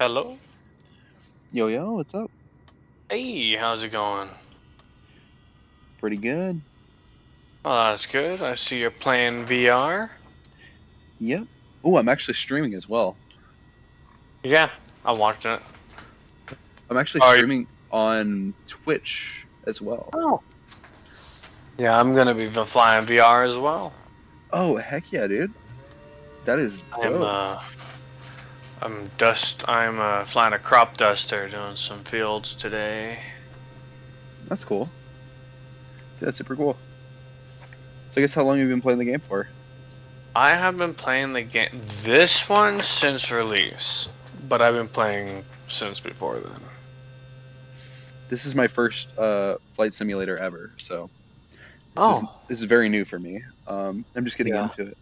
Hello? Yo, yo, what's up? Hey, how's it going? Pretty good. Oh, that's good. I see you're playing VR. Yep. Oh, I'm actually streaming as well. Yeah, I'm watching it. I'm actually Are you? streaming on Twitch as well. Oh. Yeah, I'm gonna be flying VR as well. Oh, heck yeah, dude. That is I'm dope. I'm flying a crop duster, doing some fields today. That's cool. That's super cool. So I guess how long have you been playing the game for? I have been playing the game, this one, since release, but I've been playing since before then. This is my first flight simulator ever, so this is Oh, this is very new for me. I'm just getting yeah, into it.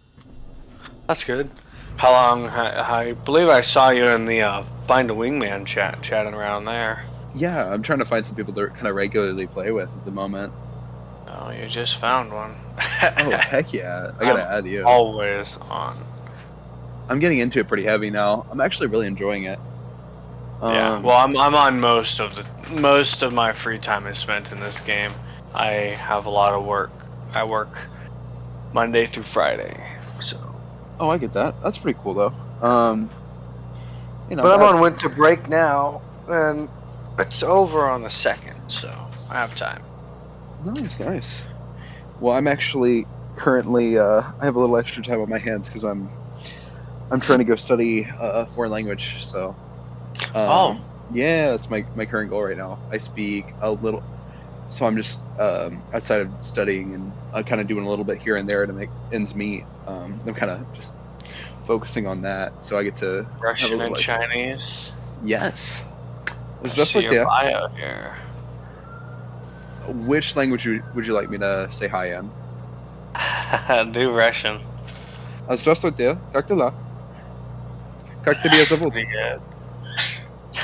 that's good. How long? I believe I saw you in the Find a Wingman chatting around there. Yeah, I'm trying to find some people to kind of regularly play with at the moment. Oh, you just found one. Oh, heck yeah. I gotta I'm add you. always on. I'm getting into it pretty heavy now. I'm actually really enjoying it. Yeah, well, I'm on most of my free time is spent in this game. I have a lot of work. I work Monday through Friday, so. Oh, I get that. That's pretty cool though. But I'm on winter break now, and it's over on the 2nd, so I have time. Nice. Well, I'm actually currently I have a little extra time on my hands because I'm trying to go study a foreign language. So Oh, yeah, that's my current goal right now. I speak a little, so I'm just outside of studying and kind of doing a little bit here and there to make ends meet. I'm kind of just focusing on that, so I get to have a Russian little and like, Chinese. yes. It's I just see like your that. bio here. Which language would you like me to say hi in? Do Russian. Здравствуйте, как дела? Как тебя зовут? Pretty good.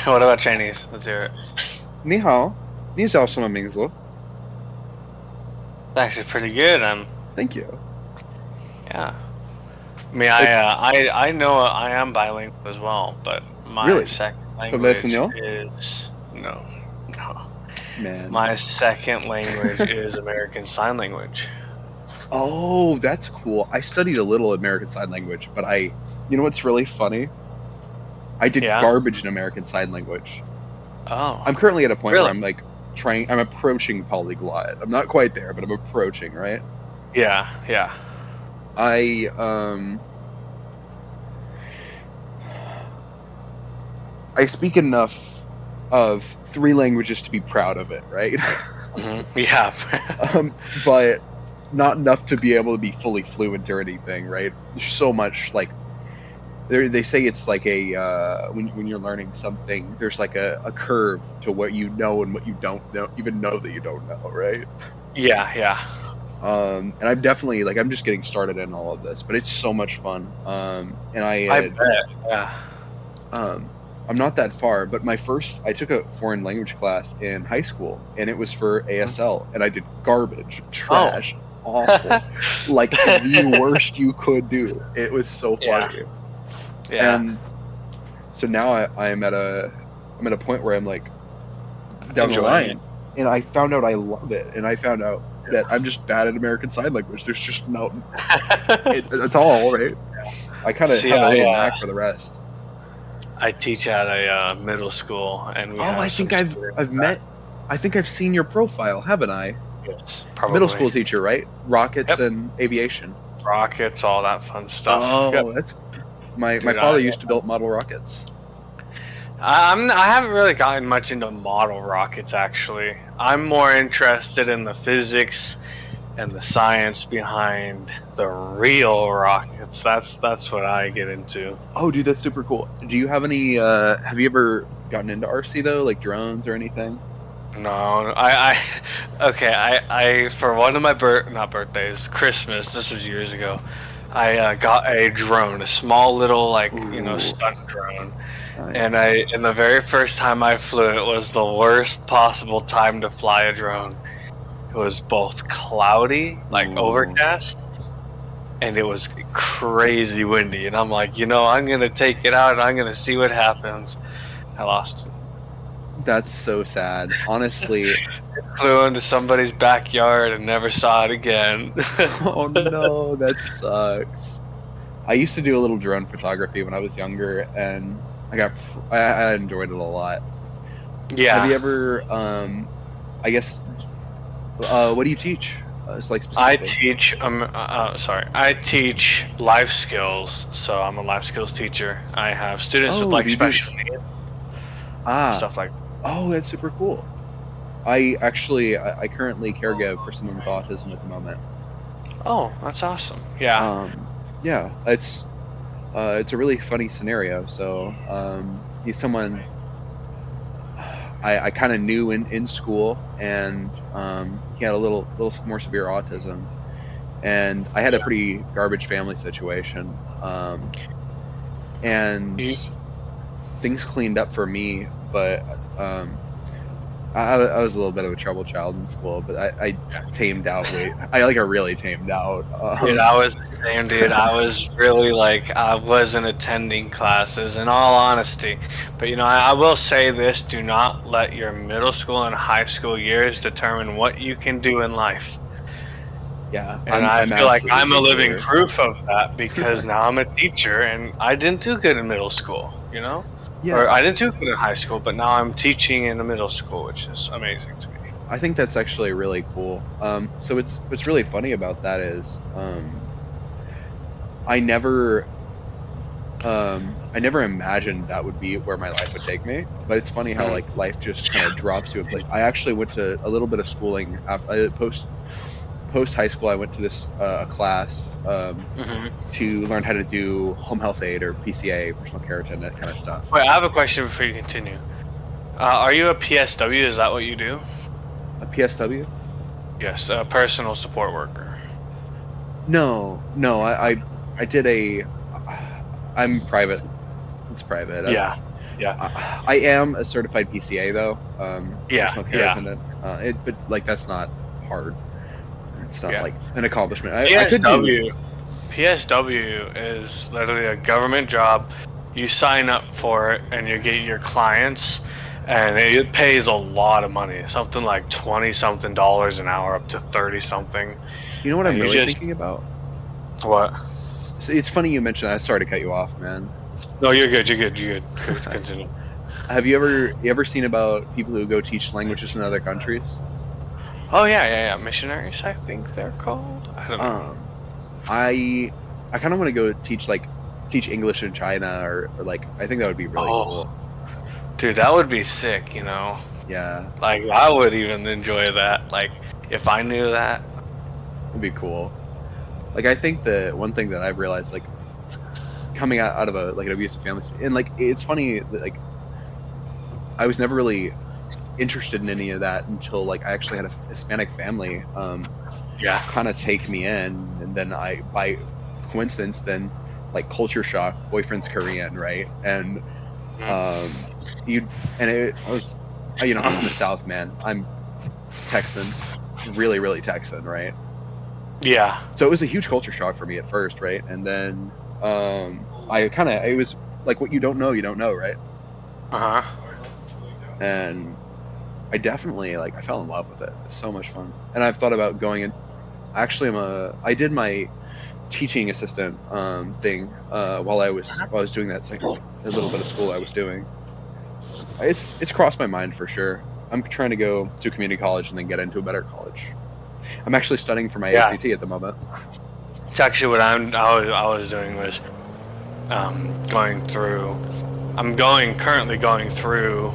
What about Chinese? Let's hear it. 你好，你叫什么名字? It's actually pretty good. Thank you. Yeah. I mean, I know I am bilingual as well, but my Really? second ¿Hablas language español? is no. Man. My second language is American Sign Language. Oh, that's cool. I studied a little American Sign Language, but you know what's really funny? I did Yeah? garbage in American Sign Language. Oh, I'm currently at a point really? where I'm like I'm approaching polyglot. I'm not quite there, but I'm approaching, right? Yeah. I speak enough of 3 languages to be proud of it, right? Mm-hmm. Yeah. But not enough to be able to be fully fluent or anything, right? There's so much like they say it's like a when you're learning something, there's like a curve to what you know and what you don't know, even know that you don't know, right? Yeah. And I'm definitely like I'm just getting started in all of this, but it's so much fun. And I bet. Yeah. I'm not that far, but I took a foreign language class in high school, and it was for ASL, and I did garbage, trash, awful, like the worst you could do. It was so funny. Yeah. And so now I'm at a point where I'm like down the line, and I found out I love it, and I found out that I'm just bad at American Sign Language. There's just no, that's all, right? I kind of have a little knack for the rest. I teach at a middle school, and we have I think I've seen your profile, haven't I? Yes, probably. Middle school teacher, right? Rockets and aviation. Rockets, all that fun stuff. Oh, that's my father used to build model rockets. I haven't really gotten much into model rockets, actually. I'm more interested in the physics and the science behind the real rockets. That's what I get into. Oh, dude, that's super cool. Do you have any? Have you ever gotten into RC though, like drones or anything? No, I for one of my not birthdays, Christmas. This was years ago. I got a drone, a small little stunt drone. Nice. And the very first time I flew it was the worst possible time to fly a drone. It was both cloudy, like overcast, and it was crazy windy. And I'm like, I'm gonna take it out and I'm gonna see what happens. I lost it. That's so sad. Honestly, Flew into somebody's backyard and never saw it again. oh no, that sucks. I used to do a little drone photography when I was younger, and I enjoyed it a lot. Have you Yeah, ever, I guess, what do you teach? It's like I specifically. teach. Sorry, I teach life skills. So I'm a life skills teacher. I have students with Oh, like do you do? special needs, Ah, stuff like. oh, that's super cool. I currently caregive for someone with autism at the moment. Oh, that's awesome. Yeah. Yeah, it's a really funny scenario. So, he's someone I kind of knew in school, and he had a little more severe autism, and I had a Yeah. pretty garbage family situation, and You, things cleaned up for me, but um, I was a little bit of a trouble child in school, but I tamed out. I really tamed out. Dude, I was the same, dude. I was really like, I wasn't attending classes in all honesty. But I will say this, do not let your middle school and high school years determine what you can do in life. Yeah, And I I'm feel like absolutely a I'm a big living believer. proof of that because now I'm a teacher and I didn't do good in middle school. Or Yeah, I didn't do good in high school, but now I'm teaching in the middle school, which is amazing to me. I think that's actually really cool. So it's what's really funny about that is I never I never imagined that would be where my life would take me. But it's funny how Mhm. like life just kind of drops you a place. I actually went to a little bit of schooling after post high school. I went to this a class Mhm. to learn how to do home health aid or PCA, personal care attendant kind of stuff. Wait, I have a question before you continue. Are you a PSW? Is that what you do? A PSW? Yes, a personal support worker. No, no. I did a. I'm private. It's private. Yeah, yeah, I am a certified PCA though, yeah, personal care yeah, attendant. But like that's not hard. It's not yeah. like an accomplishment. I could do. PSW, PSW is literally a government job. You sign up for it and you get your clients, and it pays a lot of money. Something like 20 something dollars an hour, up to 30 something. You know what I'm And you really just thinking about? what? So it's funny you mentioned that. Sorry to cut you off, man. No, you're good. You're good. You're good. Continue. Have you ever seen about people who go teach languages in other countries? Oh yeah, yeah, yeah. Missionaries, I think they're called. I don't know. Um, I I kind of want to go teach English in China or like I think that would be really Oh, cool. dude, that would be sick. Yeah, Like I would even enjoy that. Like if I knew that. it'd be cool. Like I think the one thing that I've realized like coming out of a like an abusive family and like it's funny that like I was never really interested in any of that until like I actually had a Hispanic family Yeah. kind of take me in, and then I by coincidence then like culture shock, boyfriend's Korean, right? And Mhm. um you and I was I'm from the South, man. I'm Texan, really Texan, right? Yeah. So it was a huge culture shock for me at first, right? And then I kind of it was like what you don't know, right? Uh huh. And I definitely like I fell in love with it. It's so much fun. And I've thought about going in. Actually, I did my teaching assistant thing while I was doing that second a little bit of school I was doing. It's crossed my mind for sure. I'm trying to go to community college and then get into a better college. I'm actually studying for my Yeah. ACT at the moment. It's actually what I was doing was going through. I'm currently going through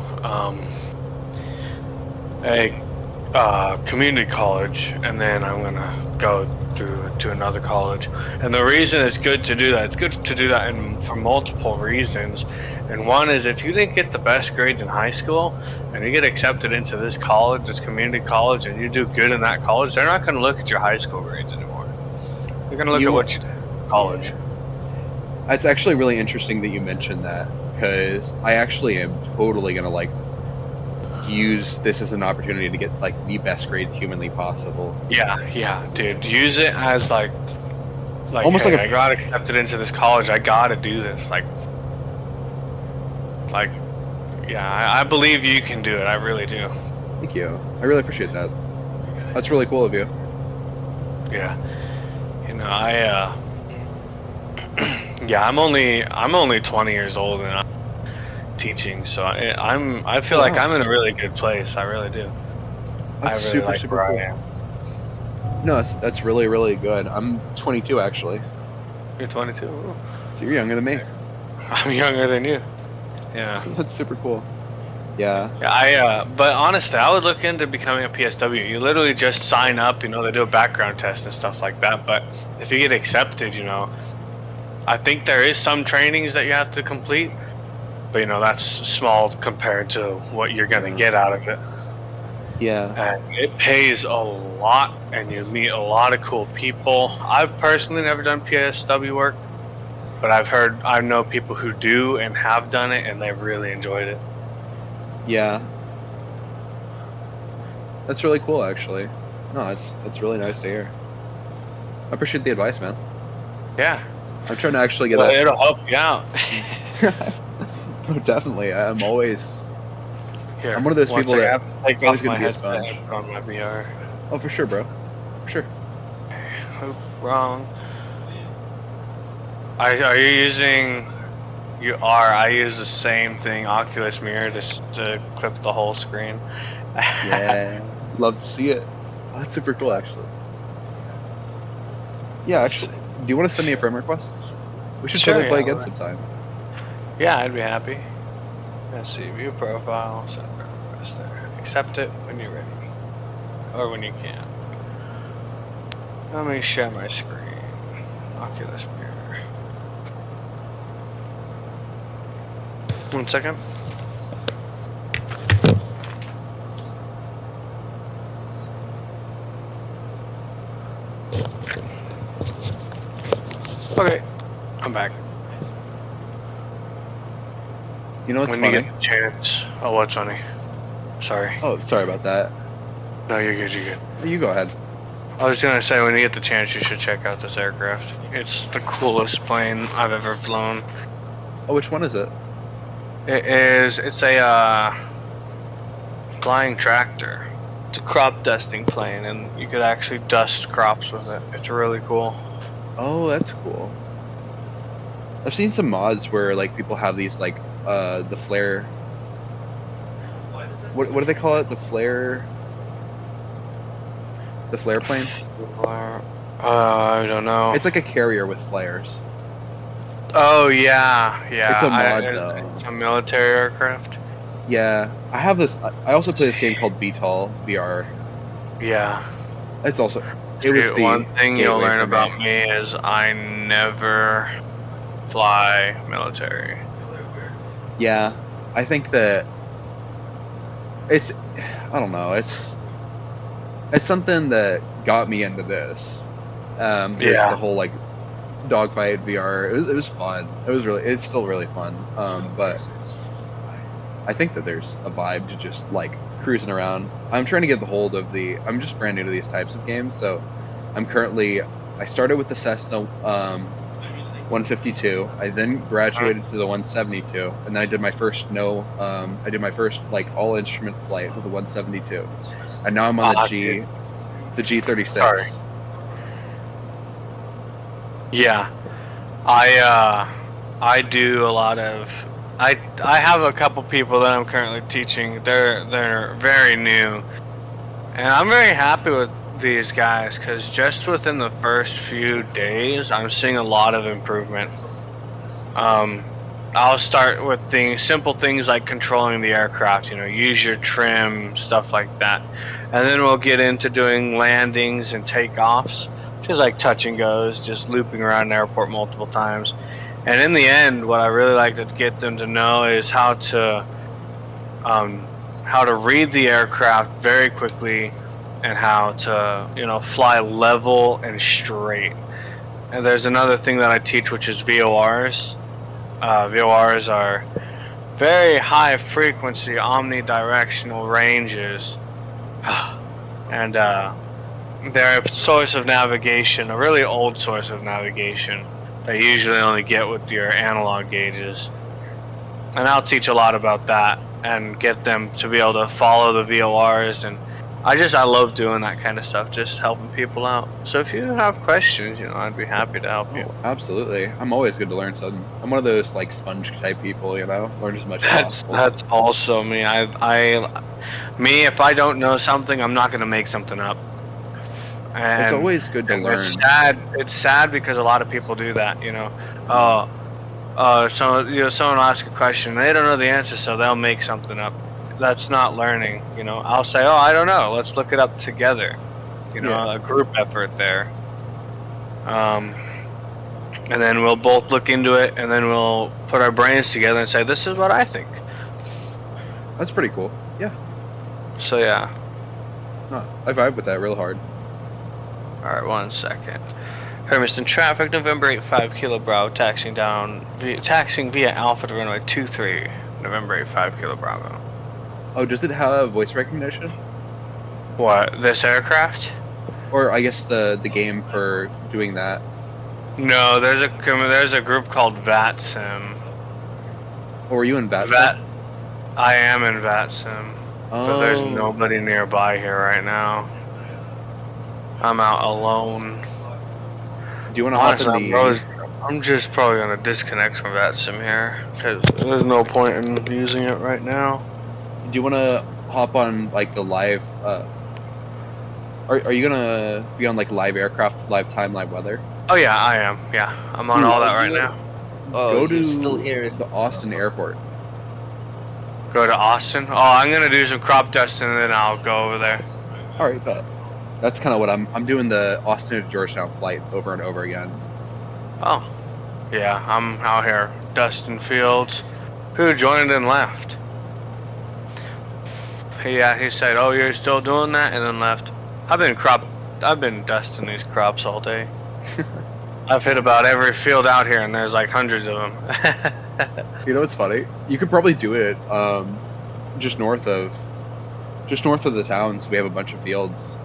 a community college, and then I'm gonna go through to another college. And the reason it's good to do that, it's good to do that for multiple reasons. And one is if you didn't get the best grades in high school, and you get accepted into this college, this community college, and you do good in that college, they're not gonna look at your high school grades anymore. They're gonna look at You what you did in college. Yeah. It's actually really interesting that you mentioned that because I actually am totally gonna like use this as an opportunity to get like the best grades humanly possible. Yeah, yeah, dude. Use it as like, Almost like hey, a I got accepted into this college. I gotta do this. Like, yeah. I believe you can do it. I really do. thank you. I really appreciate that. That's really cool of you. Yeah. Yeah. I'm only 20 years old, and teaching, so I feel like I'm in a really good place. I really do. That's I really like super where cool. I am. No, that's really, really good. I'm 22 actually. You're 22. Ooh. So you're younger than me. I'm younger than you. Yeah. That's super cool. Yeah. Yeah, but honestly, I would look into becoming a PSW. You literally just sign up, you know, they do a background test and stuff like that. But if you get accepted, you know, I think there is some trainings that you have to complete, but you know, that's small compared to what you're gonna get out of it. Yeah. And it pays a lot, and you meet a lot of cool people. I've personally never done PSW work, but I know people who do and have done it, and they really enjoyed it. Yeah. That's really cool, actually. No, that's really nice to hear. I appreciate the advice, man. Yeah. I'm trying to actually get It'll help you out. Oh, definitely. I'm always. Here, I'm one of those people that take always off my gonna be a headset sponge. and put on my VR. Oh, for sure, bro. For sure. Oh, wrong. Are you using? You are. I use the same thing, Oculus Mirror, just to clip the whole screen. Yeah. Love to see it. Oh, that's super cool, actually. Yeah, actually. Do you want to send me a friend request? We should totally play again sometime. Yeah, I'd be happy. Let's see, view profile, send friend request there. Accept it when you're ready. Or when you can. Let me share my screen. Oculus Mirror. 1 second. Okay, I'm back. You know what's when funny? you get the chance. Oh, what's funny? Sorry. Oh, sorry about that. No, you're good, you're good. You go ahead. I was gonna say, when you get the chance, you should check out this aircraft. It's the coolest plane I've ever flown. Oh, which one is it? It's a flying tractor. It's a crop dusting plane, and you could actually dust crops with it. It's really cool. Oh, that's cool. I've seen some mods where like people have these like the flare. What do they call it? The flare planes? I don't know. It's like a carrier with flares. Oh yeah. It's a mod though. It's a military aircraft. Yeah, I have this. I also play this game called VTOL VR. Yeah. It's also. It was the one thing you'll gateway learn for about me is I never fly military. Yeah, I think that it's. I don't know. It's something that got me into this. Yeah. The whole like dogfight VR. It was fun. It's still really fun. But I think that there's a vibe to just like cruising around. I'm trying to get the hold of I'm just brand new to these types of games, so I started with the Cessna 152. I then graduated to the 172, and then I did my first like all instrument flight with the 172, and now I'm on the G36. Sorry. Yeah, I do a lot of. I have a couple people that I'm currently teaching. They're very new, and I'm very happy with these guys because just within the first few days, I'm seeing a lot of improvement. I'll start with simple things like controlling the aircraft. You know, use your trim, stuff like that, and then we'll get into doing landings and takeoffs, just like touch and goes, just looping around an airport multiple times. And in the end, what I really like to get them to know is how to read the aircraft very quickly, and how to fly level and straight. And there's another thing that I teach, which is VORs. VORs are very high frequency omnidirectional ranges, and they're a source of navigation, a really old source of navigation that you usually only get with your analog gauges. And I'll teach a lot about that and get them to be able to follow the VORs and I love doing that kind of stuff, just helping people out. So if you have questions, you know, I'd be happy to help you. Oh, absolutely. I'm always good to learn something. I'm one of those like sponge type people, you know, learn as much as possible. That's also me. Me, if I don't know something, I'm not gonna make something up. And it's always good to learn. It's sad. It's sad because a lot of people do that. You know, so you know, someone will ask a question, they don't know the answer, so they'll make something up. That's not learning. You know, I'll say, oh, I don't know. Let's look it up together. You know, Yeah. a group effort there. And then we'll both look into it, and then we'll put our brains together and say, this is what I think. That's pretty cool. Yeah. So yeah. No, I vibe with that real hard. Alright, 1 second. Hermiston traffic, November 85 Kilo Bravo, taxing via Alpha to runway 23, November 85 Kilo Bravo. Oh, does it have voice recognition? What, this aircraft? Or I guess the game for doing that. No, there's a group called VATSIM. Oh, were you in VATSIM? I am in VATSIM. Oh. So there's nobody nearby here right now. I'm out alone. Do you want to hop in the... I'm just probably going to disconnect from VATSIM here, because there's no point in using it right now. Do you want to hop on like the live... Are you going to be on like live aircraft, live time, live weather? Oh yeah, I am. Yeah, I'm on all that right now. Go to still here the Austin airport. Go to Austin? Oh, I'm gonna do some crop dusting and then I'll go over there. Alright, bet. That's kind of what I'm doing the Austin to Georgetown flight over and over again. Oh. Yeah, I'm out here dusting fields. Who joined and left? Yeah, he said, oh, you're still doing that? And then left. I've been dusting these crops all day. I've hit about every field out here, and there's like hundreds of them. You know what's funny? You could probably do it just north of the towns. We have a bunch of fields,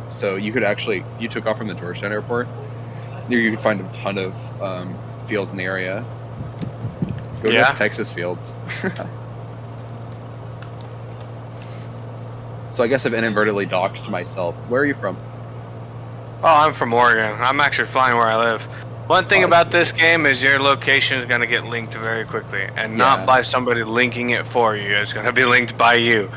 so you could actually, if you took off from the Georgetown airport, you could find a ton of fields in the area. Go to Texas fields. So I guess I've inadvertently doxed myself. Where are you from? Oh, I'm from Oregon. I'm actually flying where I live. One thing about this game is your location is going to get linked very quickly, and not by somebody linking it for you. It's going to be linked by you.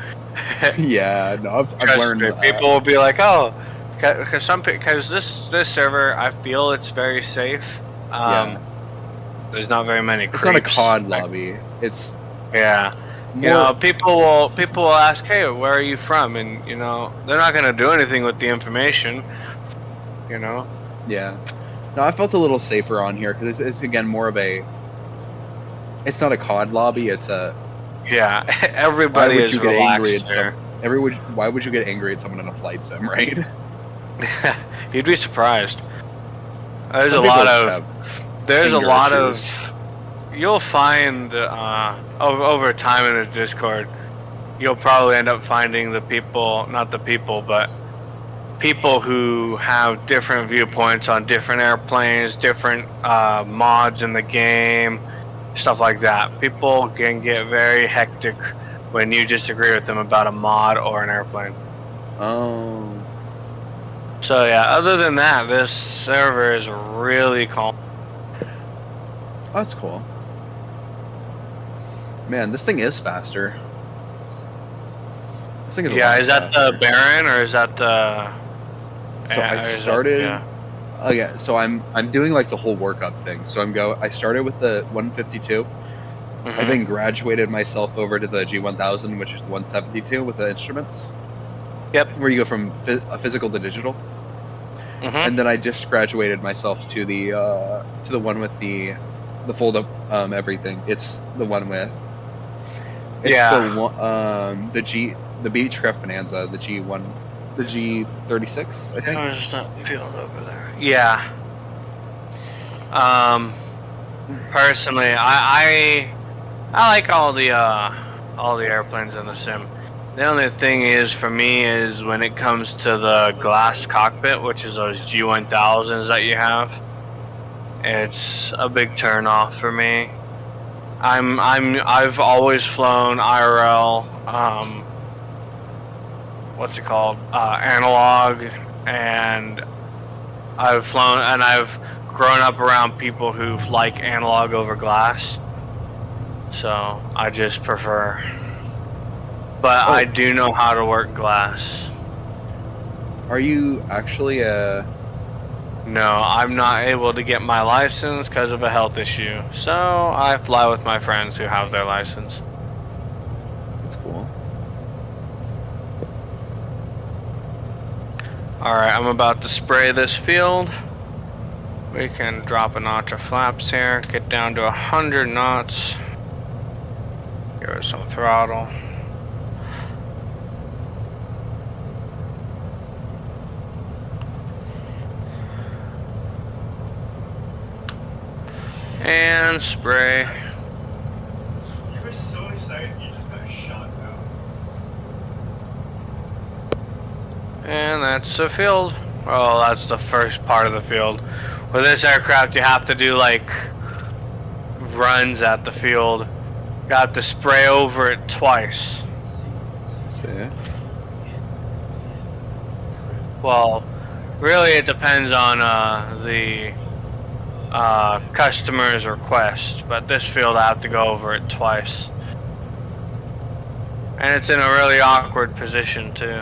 Yeah, no, I've learned that. People will be like, oh, because this server, I feel it's very safe. There's not very many creeps. It's not a COD lobby. It's you know, people will ask, hey, where are you from? And you know, they're not going to do anything with the information. You know. Yeah. No, I felt a little safer on here because it's again more of a. It's not a COD lobby. It's a. Yeah, everybody is relaxed there. Why would you get angry at someone in a flight sim, right? You'd be surprised. There's a lot of. You'll find over time in the Discord, you'll probably end up finding the people, not the people, but people who have different viewpoints on different airplanes, different mods in the game, stuff like that. People can get very hectic when you disagree with them about a mod or an airplane. Oh. So yeah, other than that, this server is really calm. Oh, that's cool. Man, this thing is faster. This thing is is that the Baron or is that the? So I started. Oh yeah, so I'm doing like the whole workup thing. So I started with the 152. I then graduated myself over to the G1000, which is the 172 with the instruments. Yep. Where you go from physical to digital. And then I just graduated myself to the one with the fold up everything. It's the one with. It's the Beachcraft Bonanza, the G36, I think. There's that field over there. Yeah. Personally, I like all the airplanes in the sim. The only thing is for me is when it comes to the glass cockpit, which is those G1000s that you have, it's a big turn off for me. I've always flown IRL what's it called, analog, and I've flown and I've grown up around people who like analog over glass, so I just prefer. But I do know how to work glass. Are you actually a? No, I'm not able to get my license because of a health issue, so I fly with my friends who have their license. That's cool. Alright, I'm about to spray this field. We can drop a notch of flaps here, get down to 100 knots. Give it some throttle. And spray. You were so excited you just got shot down. And that's the field. Well, that's the first part of the field. With this aircraft, you have to do like runs at the field. You have to spray over it twice. See? Well, really it depends on the customer's request, but this field I have to go over it twice. And it's in a really awkward position too.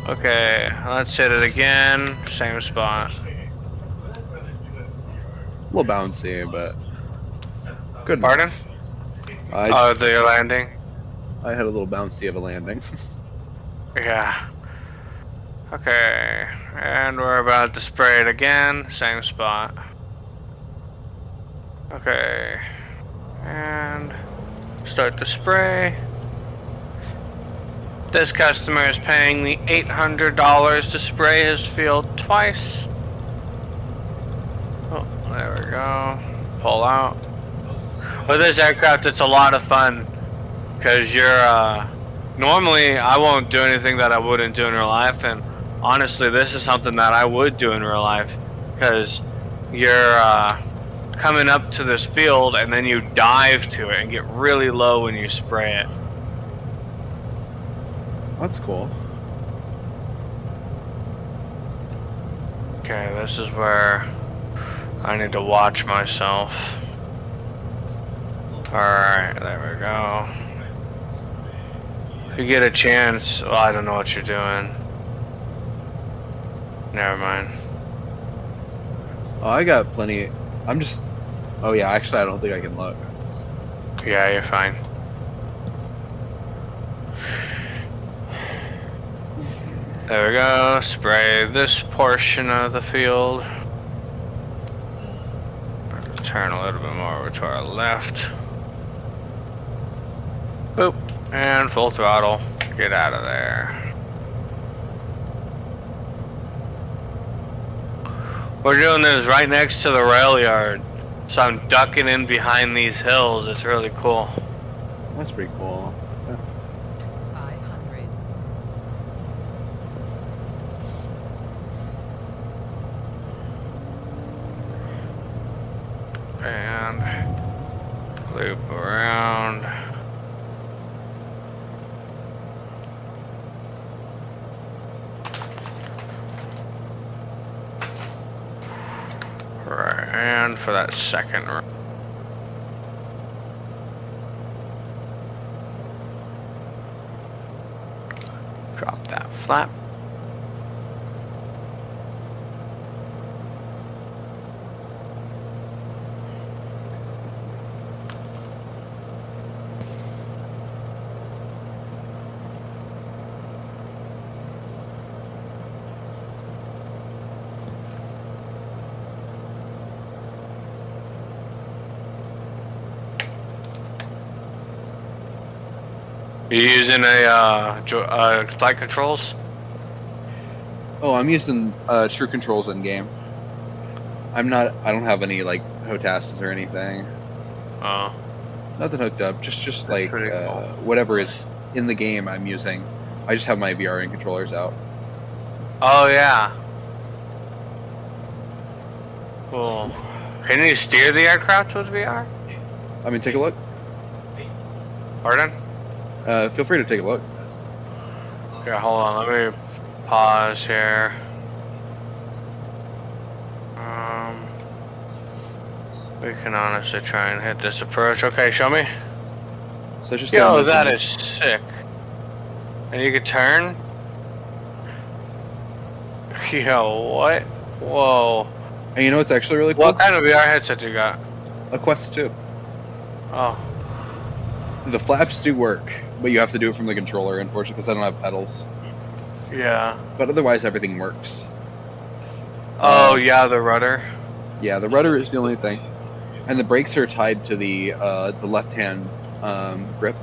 Okay, let's hit it again. Same spot. A little bouncy, but good. Pardon? Oh, the landing? I had a little bouncy of a landing. Yeah. Okay, and we're about to spray it again. Same spot. Okay, and start the spray. This customer is paying me $800 to spray his field twice. Oh, there we go. Pull out. With this aircraft, it's a lot of fun because you're normally I won't do anything that I wouldn't do in real life, and honestly, this is something that I would do in real life because you're coming up to this field and then you dive to it and get really low when you spray it. That's cool. Okay, this is where I need to watch myself. Alright, there we go. If you get a chance, well, I don't know what you're doing. Never mind. Oh, I got plenty. I'm just. Oh yeah, actually, I don't think I can look. Yeah, you're fine. There we go. Spray this portion of the field. Turn a little bit more over to our left. Boop. And full throttle. Get out of there. We're doing this right next to the rail yard. So I'm ducking in behind these hills. It's really cool. That's pretty cool. Yeah. 500. And loop around. Right, and for that second run. Drop that flap. You using a flight controls? Oh, I'm using true controls in game. I don't have any like HOTASs or anything. Oh. Nothing hooked up. Just like pretty cool. whatever is in the game I'm using. I just have my VRing controllers out. Oh yeah. Cool. Can you steer the aircraft with VR? I mean, take a look. Pardon? Feel free to take a look. Okay, hold on. Let me pause here. We can honestly try and hit this approach. Okay, show me. So just Yo, that is sick. And you can turn? Yo, what? Whoa. And you know what's actually really cool? What kind of VR headset you got? A Quest 2. Oh. The flaps do work, but you have to do it from the controller, unfortunately, because I don't have pedals. Yeah. But otherwise, everything works. Oh, yeah, the rudder. Yeah, the rudder is the only thing. And the brakes are tied to the left-hand grip.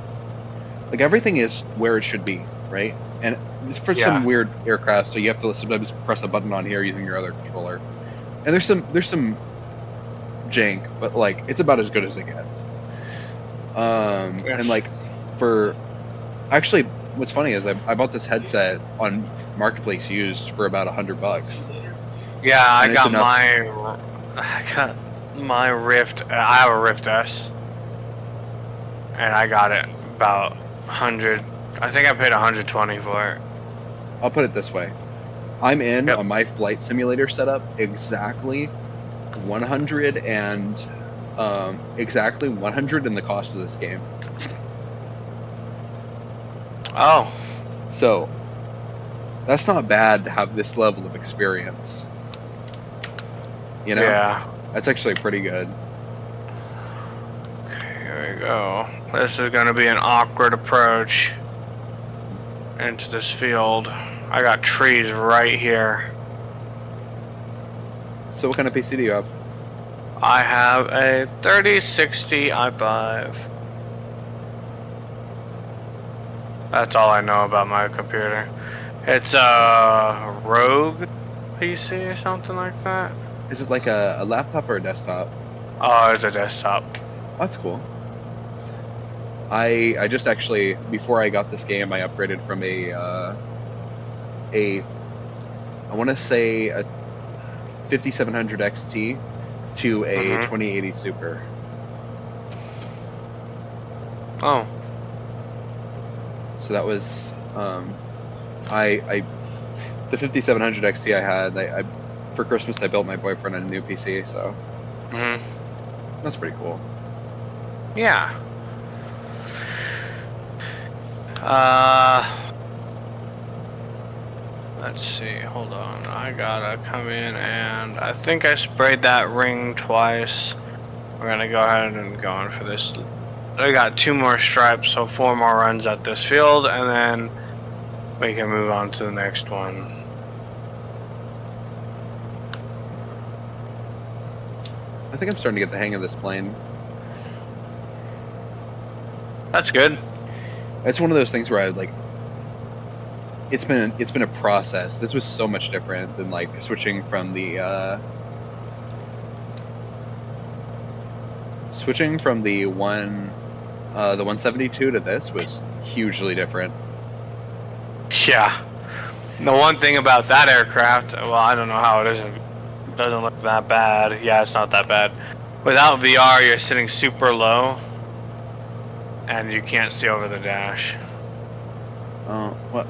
Like, everything is where it should be, right? And for some weird aircraft, so you have to sometimes press a button on here using your other controller. And there's some jank, but, like, it's about as good as it gets. And, like, actually, what's funny is I bought this headset on Marketplace used for about $100. Yeah, I got my Rift. I have a Rift S, and I got it about 100. I think I paid 120 for it. I'll put it this way: I'm in on my flight simulator setup exactly 100 and exactly 100 in the cost of this game. Oh, so that's not bad to have this level of experience. You know? Yeah. That's actually pretty good. Okay, here we go. This is going to be an awkward approach into this field. I got trees right here. So what kind of PC do you have? I have a 3060 i5. That's all I know about my computer. It's a Rogue PC or something like that. Is it like a laptop or a desktop? Oh, it's a desktop. Oh, that's cool. I just actually, before I got this game, I upgraded from I want to say a 5700 XT to a 2080 Super. Oh. So that was, the 5700 XT I had, for Christmas I built my boyfriend a new PC, so that's pretty cool. Yeah. Let's see, hold on. I gotta come in and I think I sprayed that ring twice. We're gonna go ahead and go on for this. I got 2 more stripes, so 4 more runs at this field, and then we can move on to the next one. I think I'm starting to get the hang of this plane. That's good. It's one of those things where I like. It's been a process. This was so much different than like switching from the 172 to this was hugely different. Yeah. The one thing about that aircraft, well, I don't know how it is. It doesn't look that bad. Yeah, it's not that bad. Without VR, you're sitting super low, and you can't see over the dash. Oh, well,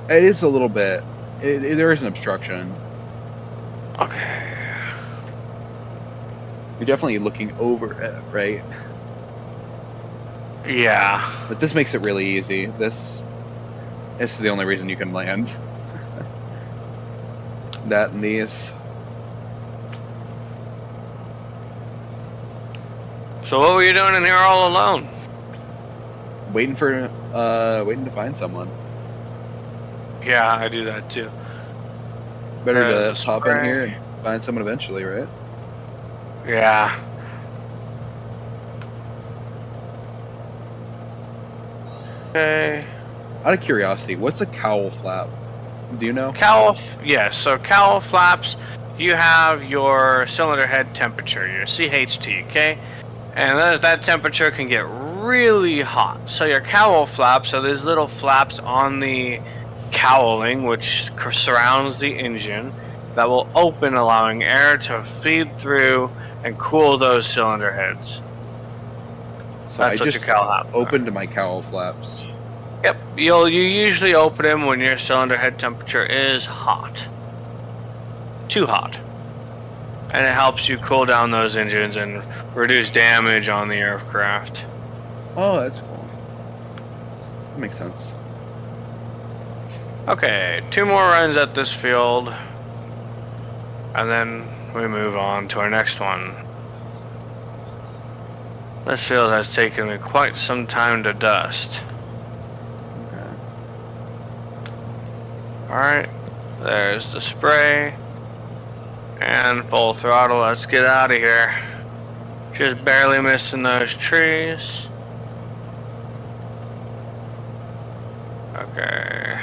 it is a little bit. There is an obstruction. Okay. You're definitely looking over it, right? Yeah. But this makes it really easy. This is the only reason you can land. That and these. So what were you doing in here all alone? Waiting to find someone. Yeah, I do that too. Better There's to a pop in spray. here and find someone eventually, right? Yeah. Okay. Out of curiosity, what's a cowl flap? Do you know? Yes, so cowl flaps, you have your cylinder head temperature, your CHT, okay? And that temperature can get really hot. So your cowl flaps are these little flaps on the cowling, which surrounds the engine, that will open, allowing air to feed through and cool those cylinder heads. So That's I what just your cowl have. opened my cowl flaps. Yep, you usually open them when your cylinder head temperature is hot. Too hot. And it helps you cool down those engines and reduce damage on the aircraft. Oh, that's cool. That makes sense. Okay, 2 more runs at this field. And then we move on to our next one. This field has taken me quite some time to dust. Okay. Alright, there's the spray. And full throttle, let's get out of here. Just barely missing those trees. Okay.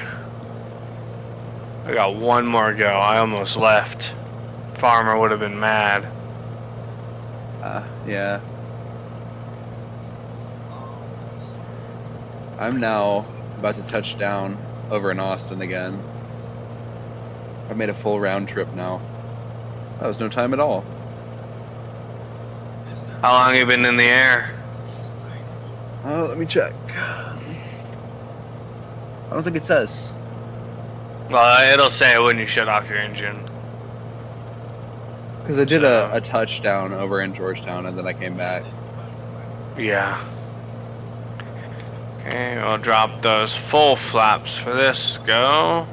I got one more go. I almost left. Farmer would have been mad. Yeah. I'm now about to touch down over in Austin again. I've made a full round trip now. That was no time at all. How long have you been in the air? Let me check. I don't think it says. Well, it'll say it when you shut off your engine. Because I did a touchdown over in Georgetown and then I came back. Yeah. Okay, we'll drop those full flaps for this go.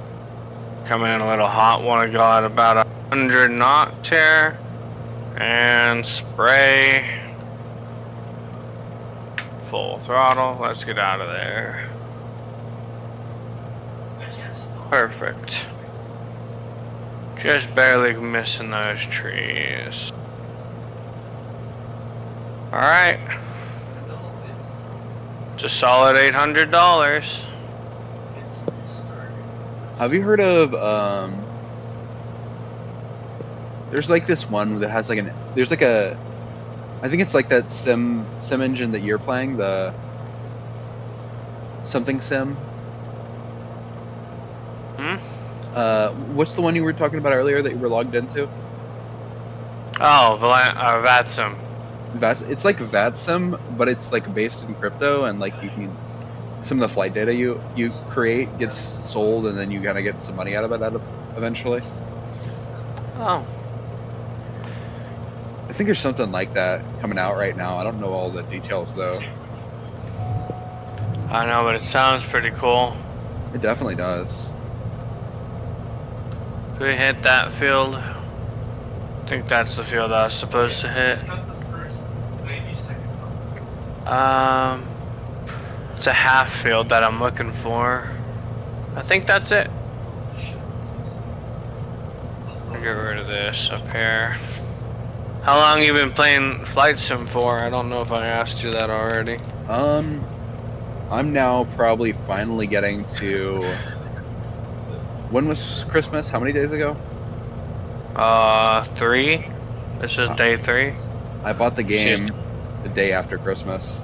Coming in a little hot, want to go at about 100 knots here. And spray. Full throttle, let's get out of there. Perfect. Just barely missing those trees. Alright. It's a solid $800. Have you heard of there's like this one that has like I think it's like that sim engine that you're playing, the something sim. What's the one you were talking about earlier that you were logged into? Oh, VATSIM. It's like VATSIM, but it's like based in crypto, and like you can some of the flight data you create gets sold, and then you gotta get some money out of it eventually. Oh. I think there's something like that coming out right now. I don't know all the details though. I know, but it sounds pretty cool. It definitely does. Do we hit that field? I think that's the field I was supposed to hit. It's got the first 90 seconds on it. It's a half field that I'm looking for. I think that's it. I'll get rid of this up here. How long you been playing Flight Sim for? I don't know if I asked you that already. I'm now probably finally getting to. When was Christmas? How many days ago? 3. This is day 3. I bought the game the day after Christmas.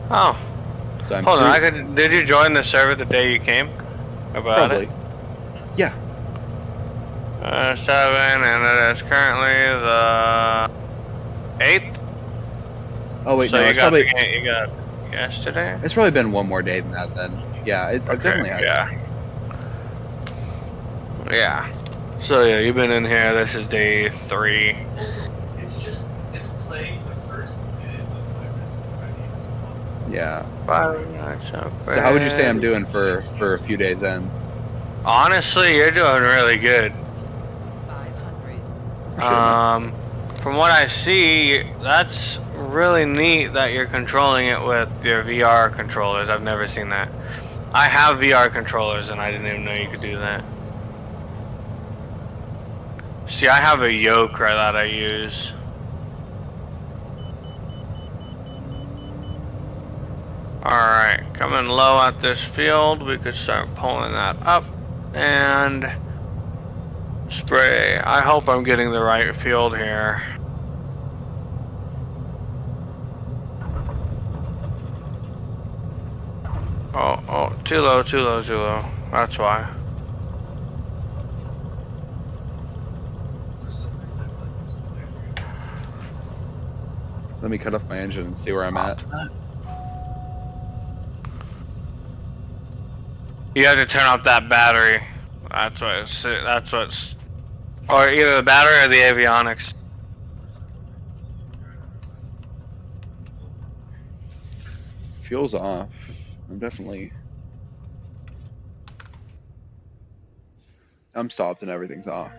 Oh. So I'm Hold on, did you join the server the day you came? About probably. it? Yeah. 7, and it is currently the 8th. Oh wait, So no, you it's got probably. you got yesterday. It's probably been one more day than that then. Yeah, I definitely have. Yeah. Yeah. So yeah, you've been in here. This is day 3. It's playing the first minute of my rental Friday. Yeah. 5 nights of So how would you say I'm doing for a few days in? Honestly, you're doing really good. 500. From what I see, that's really neat that you're controlling it with your VR controllers. I've never seen that. I have VR controllers and I didn't even know you could do that. See, I have a yoke that I use. Alright, coming low at this field, we could start pulling that up and spray. I hope I'm getting the right field here. Oh, too low, too low, too low. That's why. Let me cut off my engine and see where I'm at. You have to turn off that battery. That's what it's, or either the battery or the avionics. Fuel's off. I'm stopped and everything's off.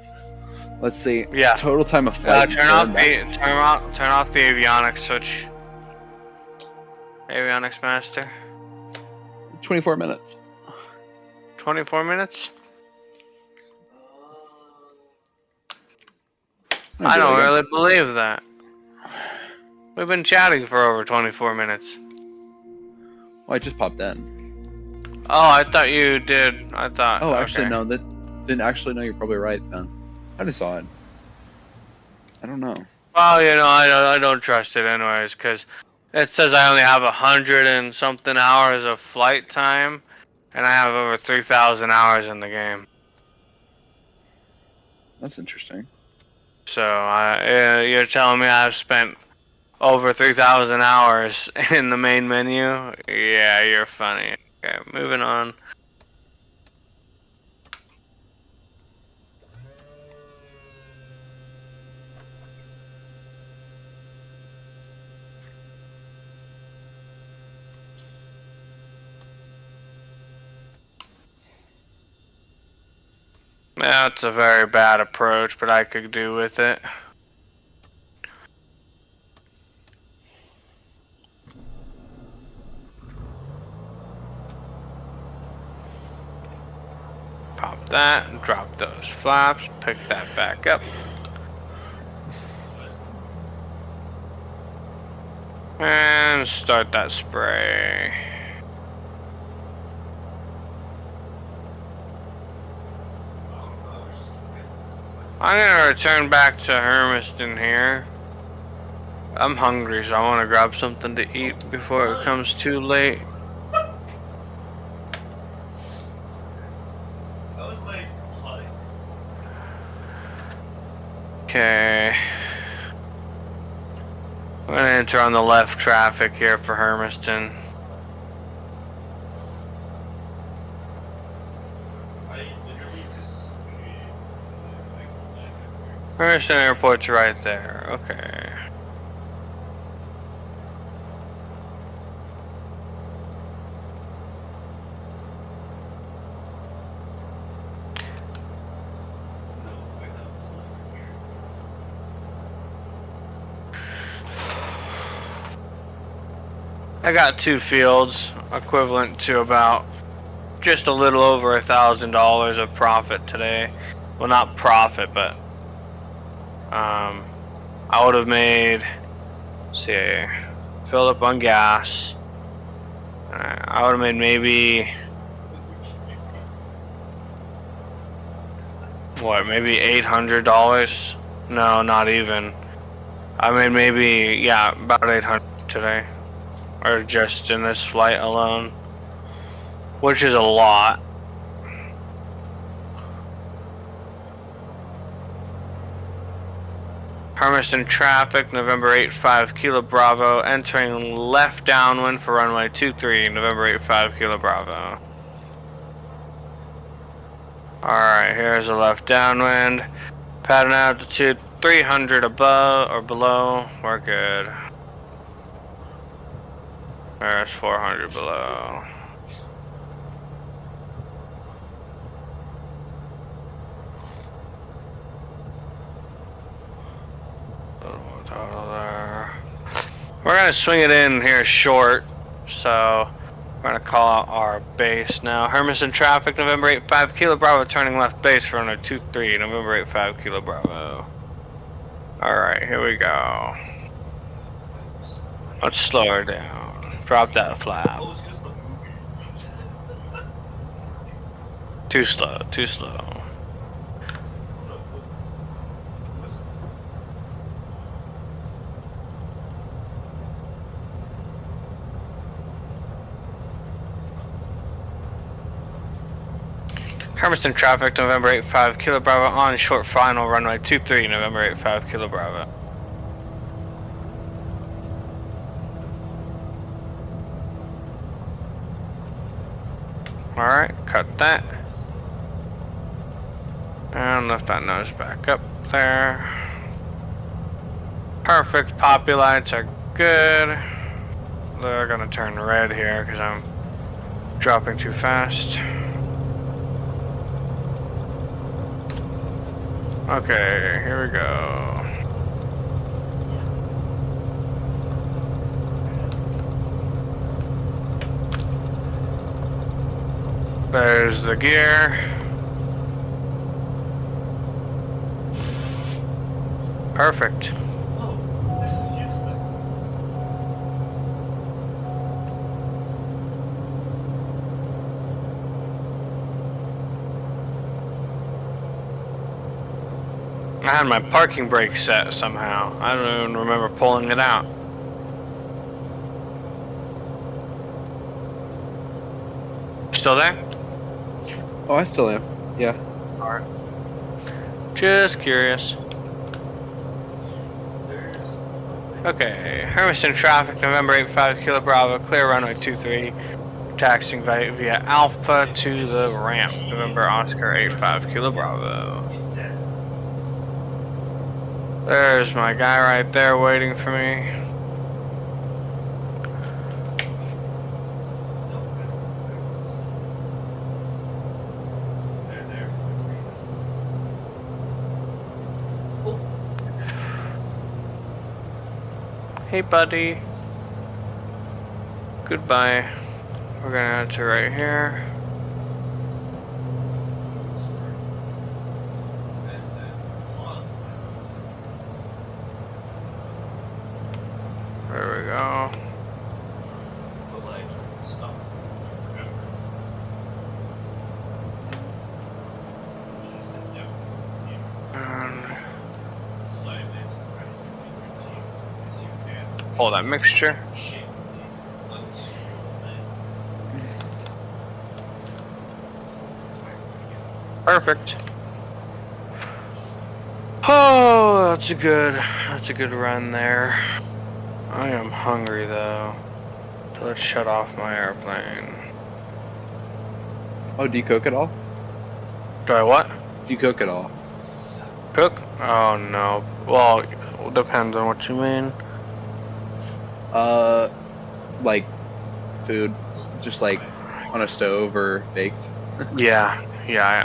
Let's see. Yeah. Total time of flight. Turn off the avionics switch. Avionics master. 24 minutes. 24 minutes? I'm I good, don't guess. really believe that. We've been chatting for over 24 minutes. Well, I just popped in. Oh, I thought you did. I thought. Oh, actually, okay. no. No, you're probably right, Ben. I just saw it. I don't know. Well, you know, I don't trust it anyways, because it says I only have 100 and something hours of flight time, and I have over 3,000 hours in the game. That's interesting. So, you're telling me I've spent over 3,000 hours in the main menu? Yeah, you're funny. Okay, moving on. That's a very bad approach, but I could do with it. Pop that and drop those flaps, pick that back up. And start that spray. I'm gonna return back to Hermiston here. I'm hungry, so I want to grab something to eat before it becomes too late. That was like hot. Okay. I'm gonna enter on the left traffic here for Hermiston. I literally just Hermiston Airport's right there. Okay. I got 2 fields, equivalent to about just a little over $1,000 of profit today. Well, not profit, but I would have made, let's see, filled up on gas. I would have made maybe, what, maybe $800? No, not even. I made maybe, yeah, about 800 today. Or just in this flight alone, which is a lot. Hermiston traffic, November 85 Kilo Bravo, entering left downwind for runway 23, November 85 Kilo Bravo. Alright, here's a left downwind. Pattern altitude 300 above or below, we're good. There's 400 below. There. We're gonna swing it in here short, so we're gonna call out our base now. Hermiston traffic, November 85 Kilo Bravo, turning left base for runway 23, November 85 Kilo Bravo. Alright, here we go. Let's slow her down. Drop that flap. Too slow, too slow. Hermiston traffic, November 85 Kilo Bravo on short final runway 23, November 85 Kilo Bravo. Alright, cut that. And lift that nose back up there. Perfect. Poppy lights are good. They're gonna turn red here because I'm dropping too fast. Okay, here we go. There's the gear. Perfect. Oh, this is useless. I had my parking brake set somehow. I don't even remember pulling it out. Still there? Oh, I still am. Yeah. Alright. Just curious. Okay, Hermiston traffic, November 85 Kilo Bravo, clear runway 23. Taxiing via Alpha to the ramp, November Oscar 85 Kilo Bravo. There's my guy right there waiting for me. Hey buddy. Goodbye. We're gonna enter right here. There we go. Pull that mixture. Perfect. Oh, that's a good run there. I am hungry though. So let's shut off my airplane. Oh, do you cook at all? Do I what? Do you cook at all? Cook? Oh no. Well, it depends on what you mean. Like food, just like on a stove or baked. Yeah,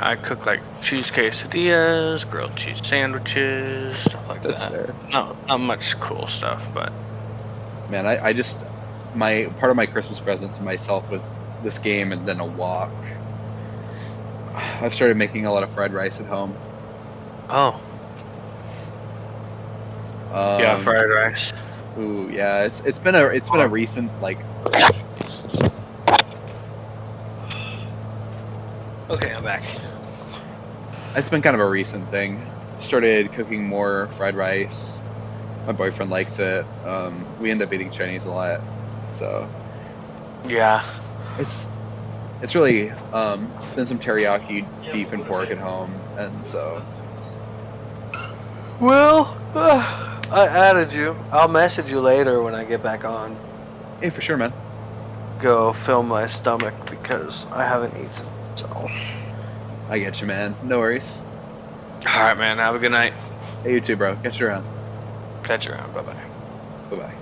I cook like cheese quesadillas, grilled cheese sandwiches, stuff like That's that. fair. No, not much cool stuff, but Man, I just my part of my Christmas present to myself was this game and then a walk. I've started making a lot of fried rice at home. oh yeah, fried rice. Ooh, yeah, it's been a recent like. Okay, I'm back. It's been kind of a recent thing. Started cooking more fried rice. My boyfriend likes it. We end up eating Chinese a lot, so Yeah. it's really been some teriyaki beef and pork at home, and so Well, I added you. I'll message you later when I get back on. hey, for sure, man. Go fill my stomach because I haven't eaten. So I get you, man. No worries. All right, man. Have a good night. Hey, you too, bro. Catch you around. Catch you around. Bye bye. Bye bye.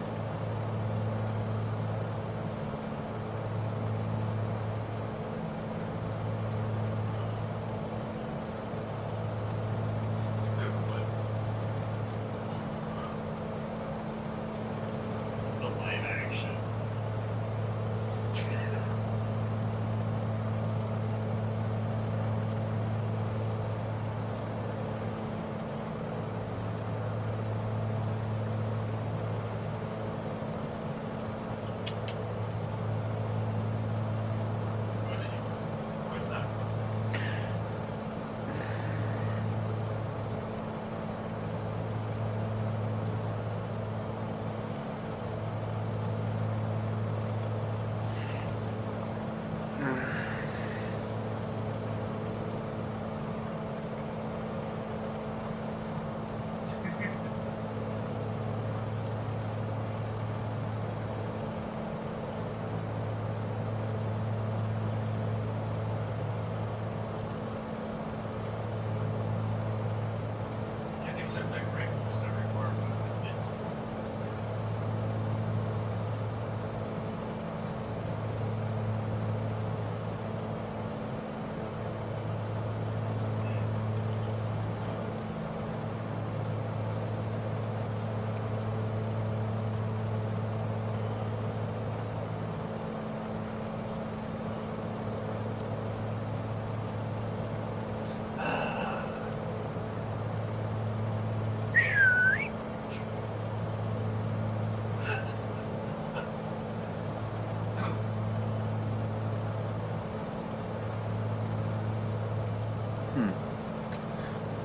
The live action.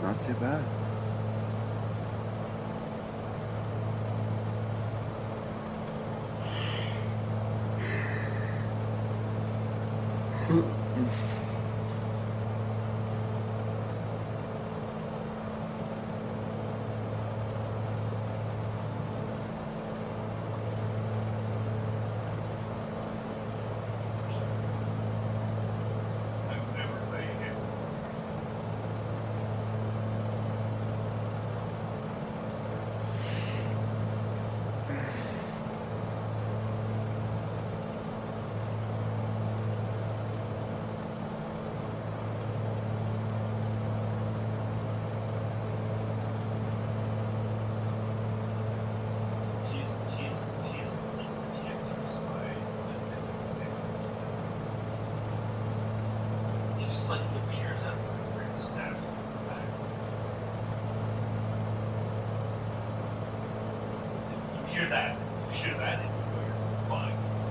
Not too bad. I've never played it. He's the TF2 spy. He just like appears out of nowhere and stabs you in the back. You hear that? You hear that? And you know you're fucked.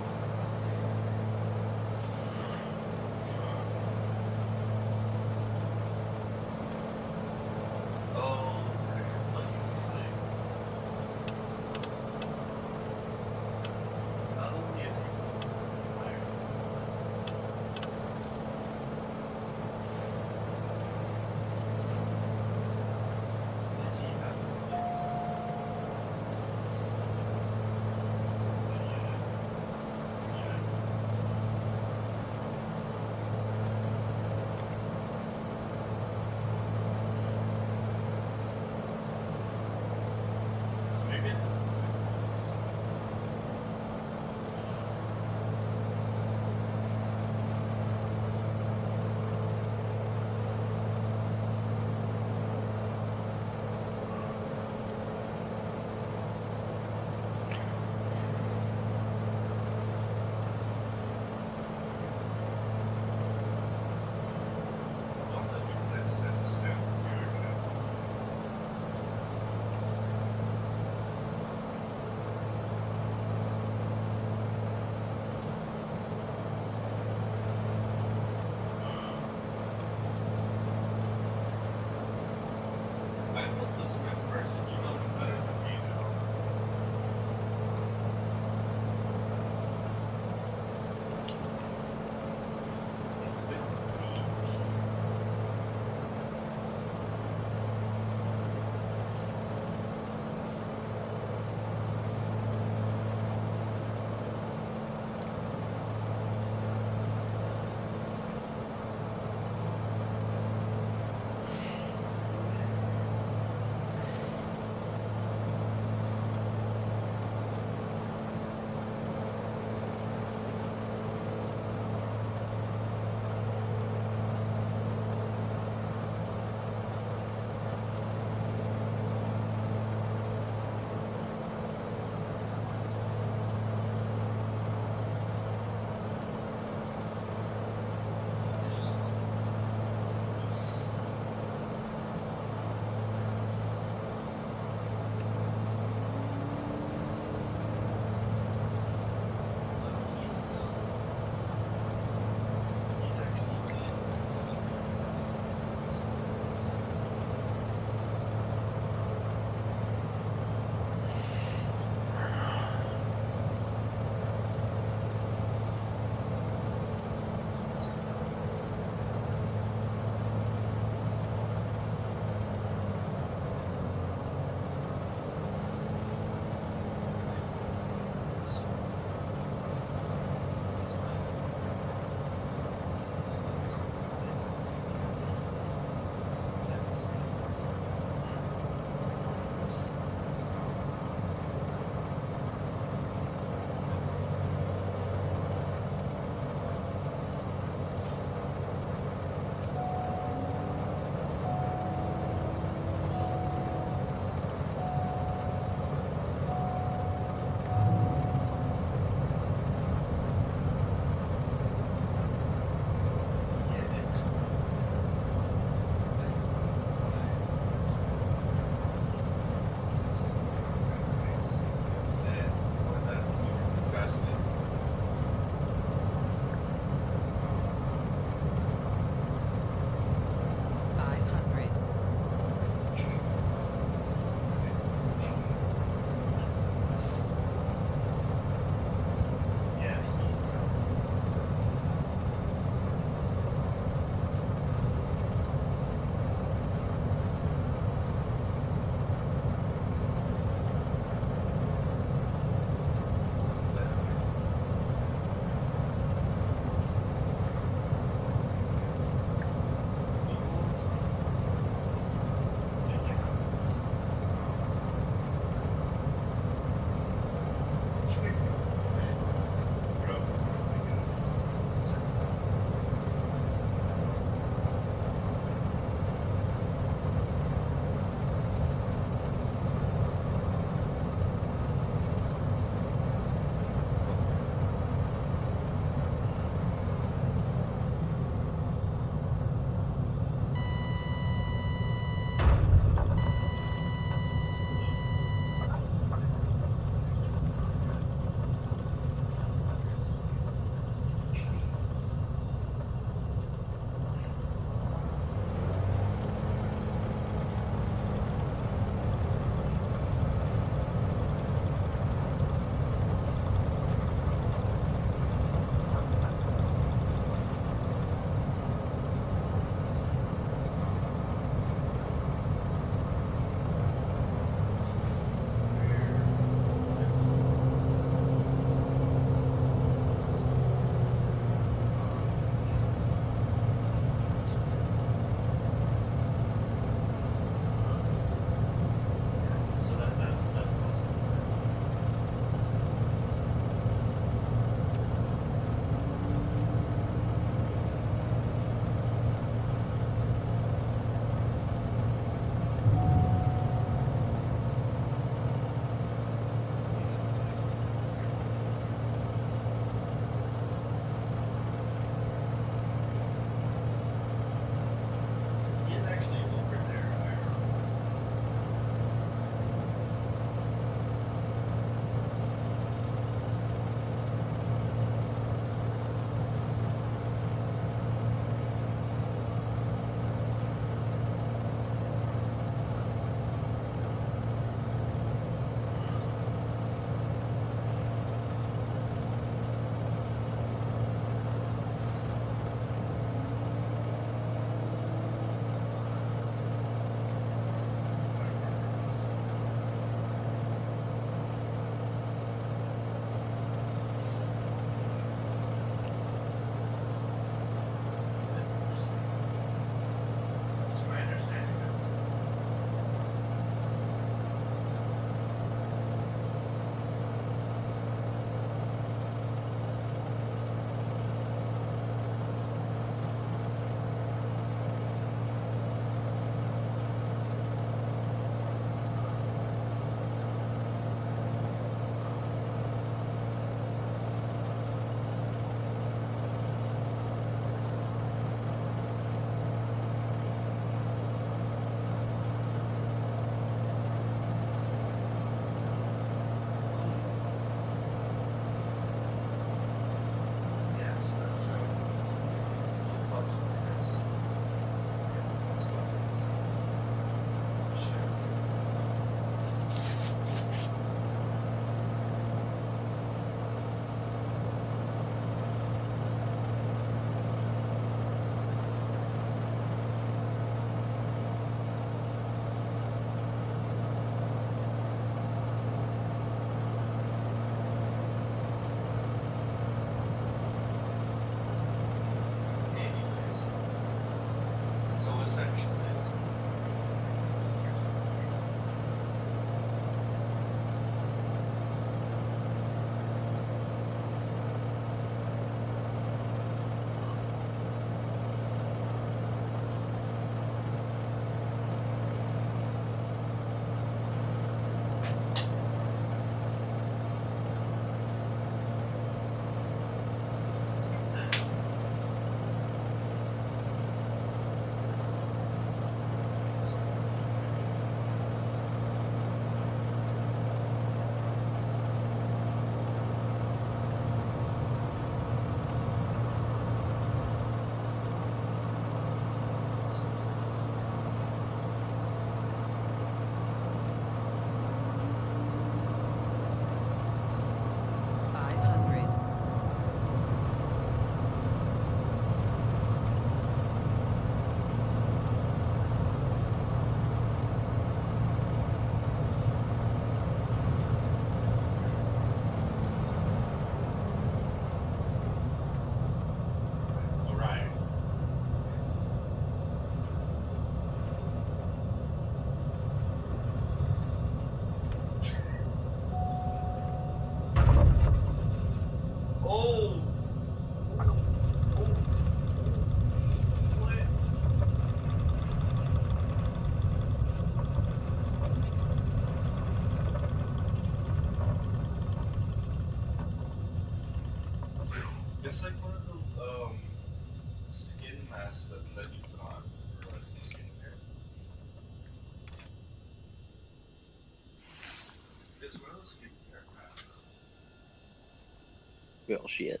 Well, shit.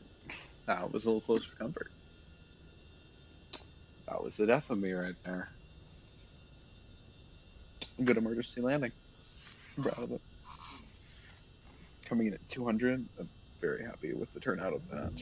That was a little close for comfort. That was the death of me right there. Good emergency landing. I'm proud of it. Coming in at 200, I'm very happy with the turnout of that.